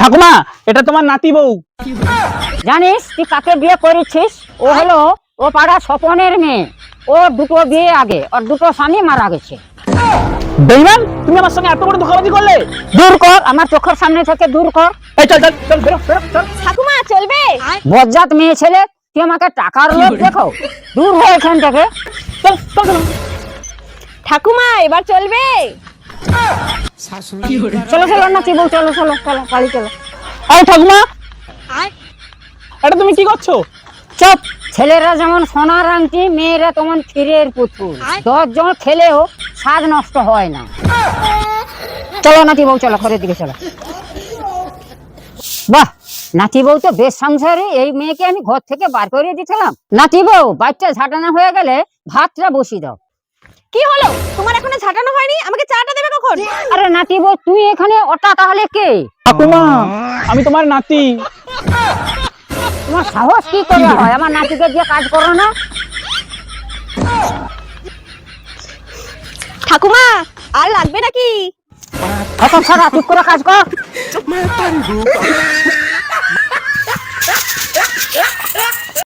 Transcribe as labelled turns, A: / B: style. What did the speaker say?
A: ঠাকুমা, এটা তোমার নাতি বউ।
B: জানিস তুই কাকে বিয়ে করেছিস? ও হলো ও পাড়া স্বপনের মেয়ে। ও দুটো বিয়ে আগে, ওর দুটো স্বামী মারা গেছে।
A: বেঈমান, তুমি আমার সঙ্গে এত বড় ধোঁকাবাজি করলে?
B: দূর কর, আমার চোখের সামনে থেকে দূর কর।
A: এই চল চল চল, বেরো বেরো চল।
C: ঠাকুমা চলবে?
B: বজ্জাত মেয়ে ছেলে, তুই আমাকে টাকার লোভ দেখো। দূর হয়ে এখান থেকে।
A: চল চল চল।
C: ঠাকুমা এবার চলবে?
B: চলো চলো না বউ, চলো চলো চলো বাড়ি চলো।
A: আরে ঠাকুমা, এটা তুমি কি করছো?
B: চুপ। ছেলেরা যেমন সোনার আংটি, মেয়েরা তেমন ক্ষীরের পুতুল। 10 জন খেলেও স্বাদ নষ্ট হয় না। চলো নাতি বউ, চলো ঘরের দিকে চলো। বাহ, নাতি বউ তো বেশ সংসারী। এই মেয়েকে আমি ঘর থেকে বার করে দিয়েছিলাম। নাতি বউ, বাচ্চা ঝাঁটানো হয়ে গেলে ভাতটা বসিয়ে দাও।
C: কি হলো, তোমার এখনো ঝাঁটানো হয়নি? আমাকে চাটা দেবে কখন?
B: আরে নাতি বউ, তুই এখানে, ওটা তাহলে কে?
A: ঠাকুমা, আমি তোমার নাতি।
B: তোমার সাহস কি করে হয় আমার নাতিকে দিয়ে কাজ করো না?
C: ঠাকুমা আর লাগবে নাকি?
B: অত ছাড়া চুপ করে কাজ কর।